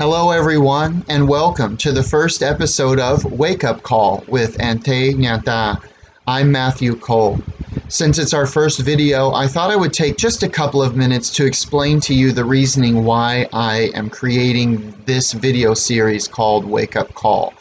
Hello, everyone, and welcome to the first episode of Wake Up Call with Ante Nyata. I'm Matthew Cole. Since it's our first video, I thought I would take just a couple of minutes to explain to you the reasoning why I am creating this video series called Wake Up Call.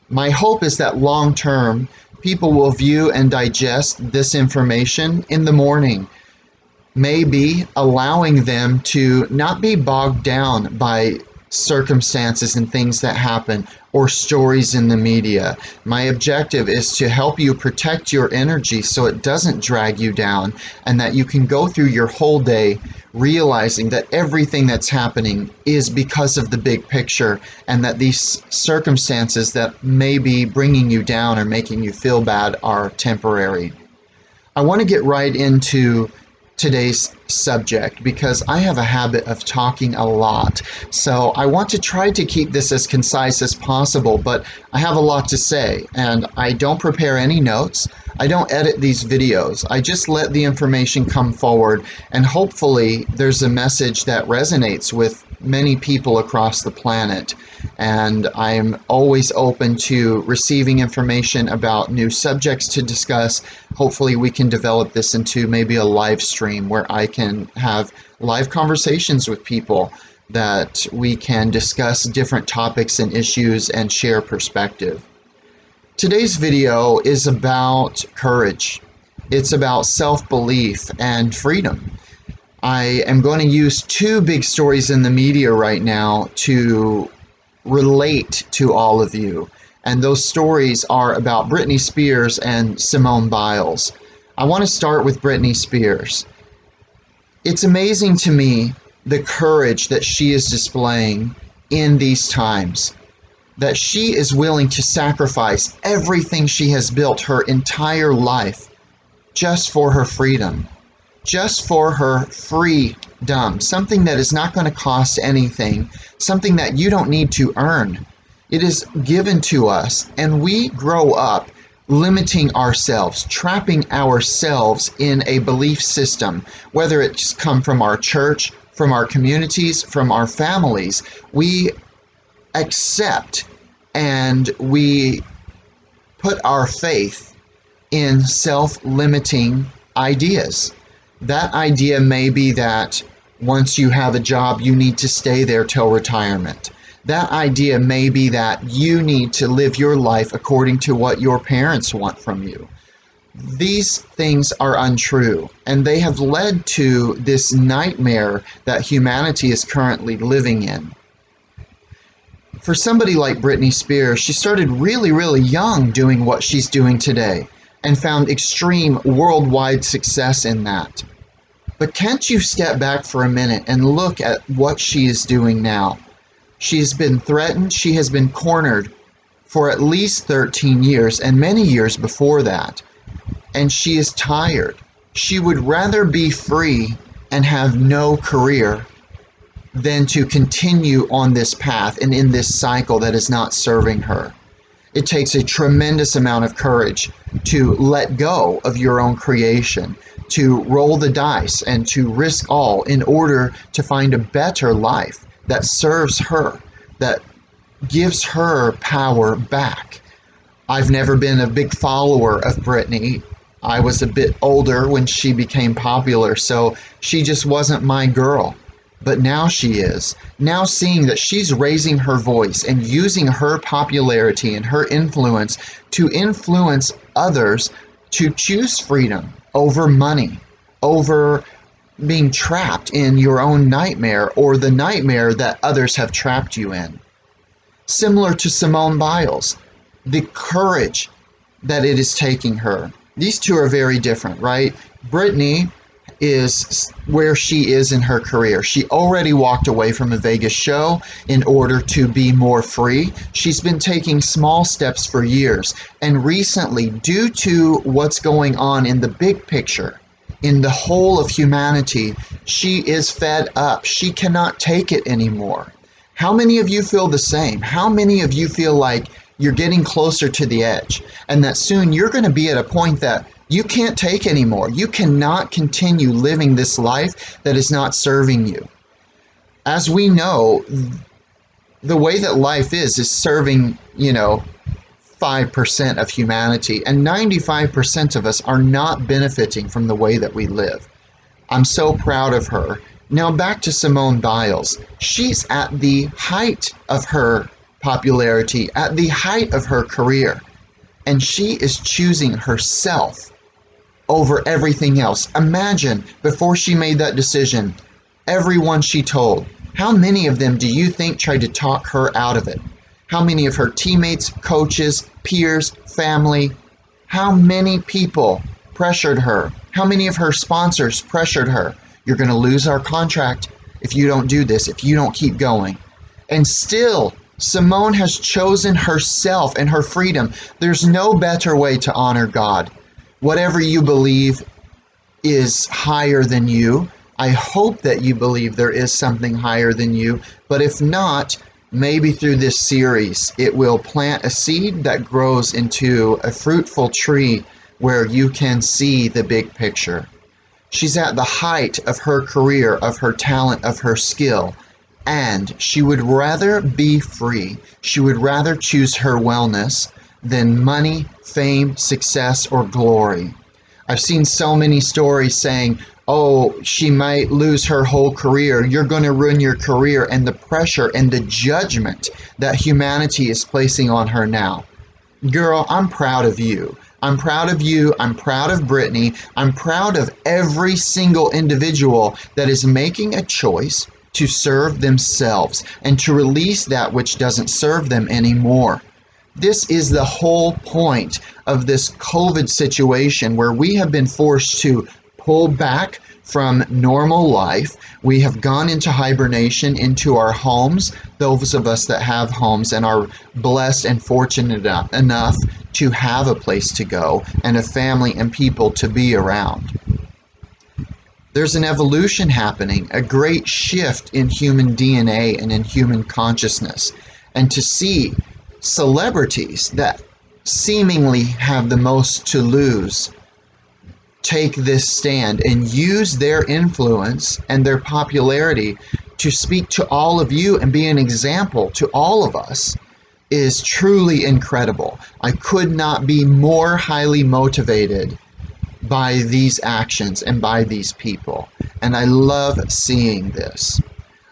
My hope is that long term, people will view and digest this information in the morning, maybe allowing them to not be bogged down by circumstances and things that happen or stories in the media. My objective is to help you protect your energy so it doesn't drag you down, and that you can go through your whole day realizing that everything that's happening is because of the big picture, and that these circumstances that may be bringing you down or making you feel bad are temporary. I want to get right into today's subject because I have a habit of talking a lot. So I want to try to keep this as concise as possible, but I have a lot to say and I don't prepare any notes. I don't edit these videos. I just let the information come forward, and hopefully there's a message that resonates with many people across the planet. And I'm always open to receiving information about new subjects to discuss. Hopefully we can develop this into maybe a live stream where I can have live conversations with people that we can discuss different topics and issues and share perspective. Today's video is about courage. It's about self-belief and freedom. I am going to use two big stories in the media right now to relate to all of you. And those stories are about Britney Spears and Simone Biles. I want to start with Britney Spears. It's amazing to me the courage that she is displaying in these times, that she is willing to sacrifice everything she has built her entire life just for her freedom, just for her freedom, something that is not going to cost anything, something that you don't need to earn. It is given to us, and we grow up limiting ourselves, trapping ourselves in a belief system, whether it's come from our church, from our communities, from our families. We accept and we put our faith in self-limiting ideas. That idea may be that once you have a job, you need to stay there till retirement. That idea may be that you need to live your life according to what your parents want from you. These things are untrue, and they have led to this nightmare that humanity is currently living in. For somebody like Britney Spears, she started really young doing what she's doing today and found extreme worldwide success in that. But can't you step back for a minute and look at what she is doing now? She's been threatened, she has been cornered for at least 13 years and many years before that. And she is tired. She would rather be free and have no career than to continue on this path and in this cycle that is not serving her. It takes a tremendous amount of courage to let go of your own creation, to roll the dice and to risk all in order to find a better life that serves her, that gives her power back. I've never been a big follower of Britney. I was a bit older when she became popular, so she just wasn't my girl. But now she is. Now seeing that she's raising her voice and using her popularity and her influence to influence others to choose freedom over money, over being trapped in your own nightmare or the nightmare that others have trapped you in. Similar to Simone Biles, the courage that it is taking her. These two are very different, right? Britney is where she is in her career. She already walked away from a Vegas show in order to be more free. She's been taking small steps for years, and recently, due to what's going on in the big picture, in the whole of humanity, she is fed up. She cannot take it anymore. How many of you feel the same? How many of you feel like you're getting closer to the edge and that soon you're going to be at a point that you can't take anymore? You cannot continue living this life that is not serving you. As we know, the way that life is serving, 5% of humanity, and 95% of us are not benefiting from the way that we live. I'm so proud of her. Now back to Simone Biles. She's at the height of her popularity, at the height of her career, and she is choosing herself over everything else. Imagine, before she made that decision, everyone she told, how many of them do you think tried to talk her out of it? How many of her teammates, coaches, peers, family, how many people pressured her? How many of her sponsors pressured her? You're going to lose our contract if you don't do this, if you don't keep going. And still, Simone has chosen herself and her freedom. There's no better way to honor God. Whatever you believe is higher than you. I hope that you believe there is something higher than you, but if not, maybe through this series it will plant a seed that grows into a fruitful tree where you can see the big picture. She's at the height of her career, of her talent, of her skill, and she would rather be free. She would rather choose her wellness than money, fame, success, or glory. I've seen so many stories saying, oh, she might lose her whole career. You're going to ruin your career, and the pressure and the judgment that humanity is placing on her now. Girl, I'm proud of you. I'm proud of you. I'm proud of Britney. I'm proud of every single individual that is making a choice to serve themselves and to release that which doesn't serve them anymore. This is the whole point of this COVID situation where we have been forced to pull back from normal life. We have gone into hibernation, into our homes, those of us that have homes and are blessed and fortunate enough to have a place to go and a family and people to be around. There's an evolution happening, a great shift in human DNA and in human consciousness. And to see celebrities that seemingly have the most to lose take this stand and use their influence and their popularity to speak to all of you and be an example to all of us is truly incredible. I could not be more highly motivated by these actions and by these people, and I love seeing this.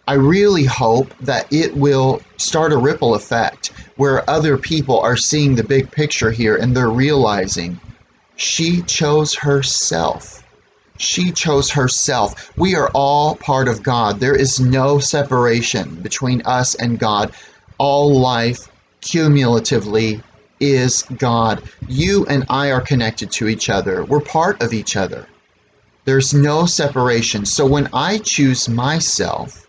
I really hope that it will start a ripple effect where other people are seeing the big picture here and they're realizing she chose herself. She chose herself. We are all part of God. There is no separation between us and God. All life cumulatively is God. You and I are connected to each other. We're part of each other. There's no separation. So when I choose myself,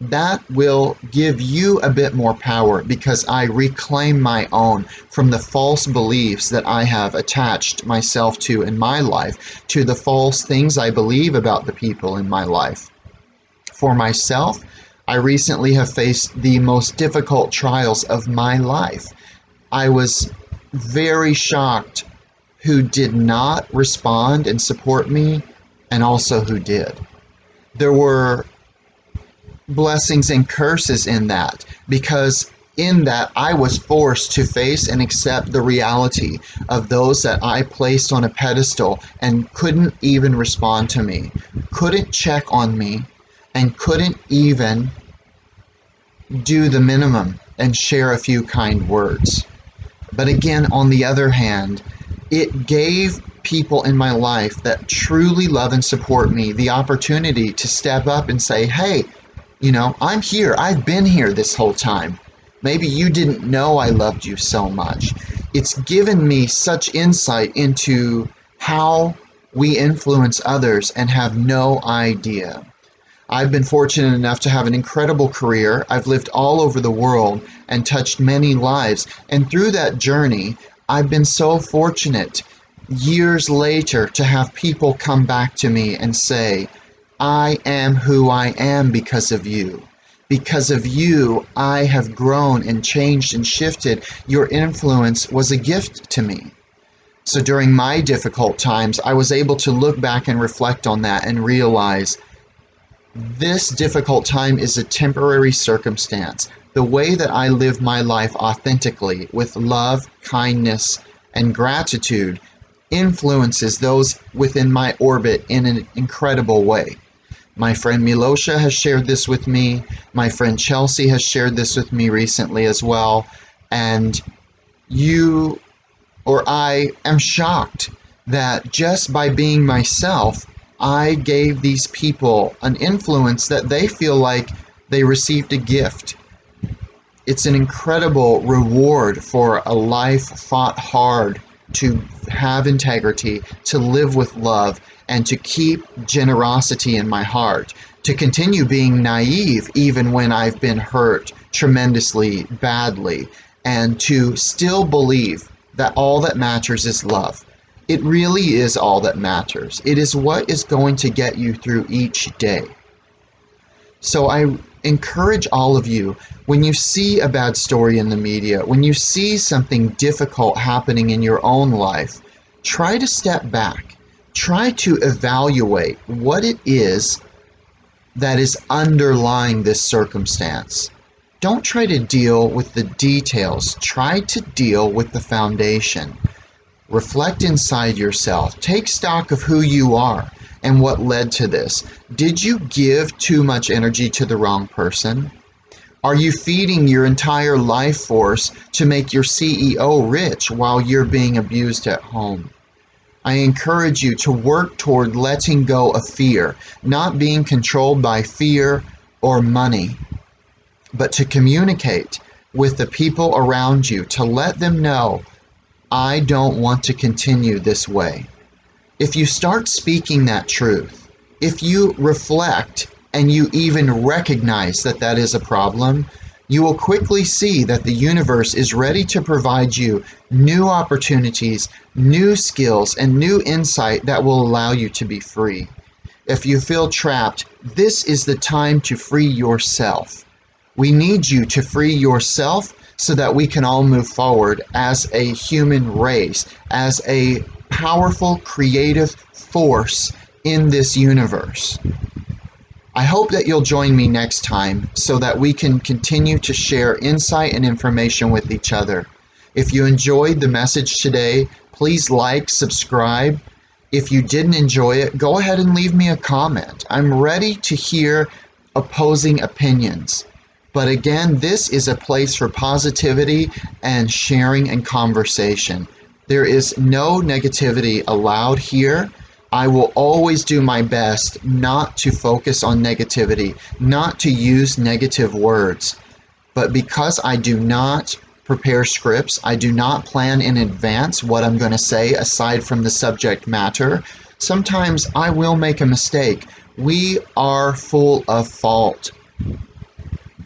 that will give you a bit more power because I reclaim my own from the false beliefs that I have attached myself to in my life, to the false things I believe about the people in my life. For myself, I recently have faced the most difficult trials of my life. I was very shocked who did not respond and support me, and also who did. There were blessings and curses in that, because in that I was forced to face and accept the reality of those that I placed on a pedestal and couldn't even respond to me, couldn't check on me, and couldn't even do the minimum and share a few kind words. But again, on the other hand, it gave people in my life that truly love and support me the opportunity to step up and say, hey, I'm here. I've been here this whole time. Maybe you didn't know I loved you so much. It's given me such insight into how we influence others and have no idea. I've been fortunate enough to have an incredible career. I've lived all over the world and touched many lives. And through that journey, I've been so fortunate years later to have people come back to me and say, I am who I am because of you. Because of you, I have grown and changed and shifted. Your influence was a gift to me. So during my difficult times, I was able to look back and reflect on that and realize This difficult time is a temporary circumstance. The way that I live my life authentically with love, kindness, and gratitude influences those within my orbit in an incredible way. My friend Milosha has shared this with me. My friend Chelsea has shared this with me recently as well. And you or I am shocked that just by being myself, I gave these people an influence that they feel like they received a gift. It's an incredible reward for a life fought hard to have integrity, to live with love, and to keep generosity in my heart, to continue being naive even when I've been hurt tremendously badly, and to still believe that all that matters is love. It really is all that matters. It is what is going to get you through each day. So I encourage all of you, when you see a bad story in the media, when you see something difficult happening in your own life, try to step back. Try to evaluate what it is that is underlying this circumstance. Don't try to deal with the details. Try to deal with the foundation. Reflect inside yourself. Take stock of who you are and what led to this. Did you give too much energy to the wrong person? Are you feeding your entire life force to make your CEO rich while you're being abused at home? I encourage you to work toward letting go of fear, not being controlled by fear or money, but to communicate with the people around you to let them know, I don't want to continue this way. If you start speaking that truth, if you reflect and you even recognize that that is a problem, you will quickly see that the universe is ready to provide you new opportunities, new skills, and new insight that will allow you to be free. If you feel trapped, this is the time to free yourself. We need you to free yourself so that we can all move forward as a human race, as a powerful, creative force in this universe. I hope that you'll join me next time so that we can continue to share insight and information with each other. If you enjoyed the message today, please like, subscribe. If you didn't enjoy it, go ahead and leave me a comment. I'm ready to hear opposing opinions. But again, this is a place for positivity and sharing and conversation. There is no negativity allowed here. I will always do my best not to focus on negativity, not to use negative words. But because I do not prepare scripts, I do not plan in advance what I'm going to say aside from the subject matter, sometimes I will make a mistake. We are full of fault.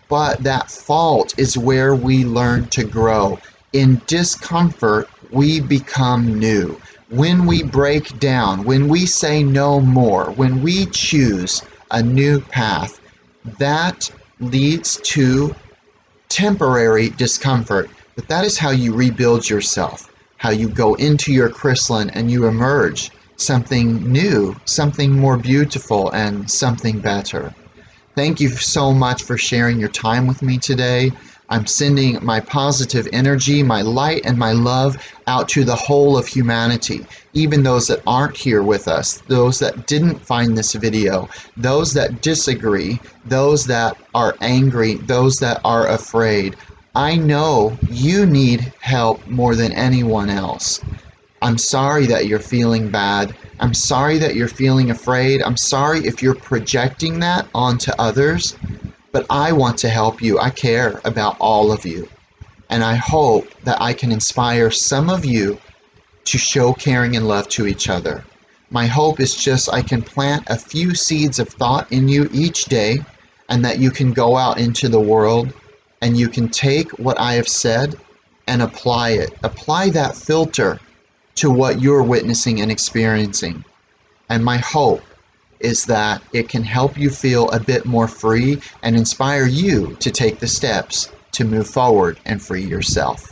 But that fault is where we learn to grow. In discomfort, we become new. When we break down, when we say no more, when we choose a new path, that leads to temporary discomfort. But that is how you rebuild yourself, how you go into your chrysalis and you emerge something new, something more beautiful, and something better. Thank you so much for sharing your time with me today. I'm sending my positive energy, my light, and my love out to the whole of humanity, even those that aren't here with us, those that didn't find this video, those that disagree, those that are angry, those that are afraid. I know you need help more than anyone else. I'm sorry that you're feeling bad. I'm sorry that you're feeling afraid. I'm sorry if you're projecting that onto others, but I want to help you. I care about all of you. And I hope that I can inspire some of you to show caring and love to each other. My hope is just I can plant a few seeds of thought in you each day, and that you can go out into the world and you can take what I have said and apply it. Apply that filter to what you're witnessing and experiencing. And my hope is that it can help you feel a bit more free and inspire you to take the steps to move forward and free yourself.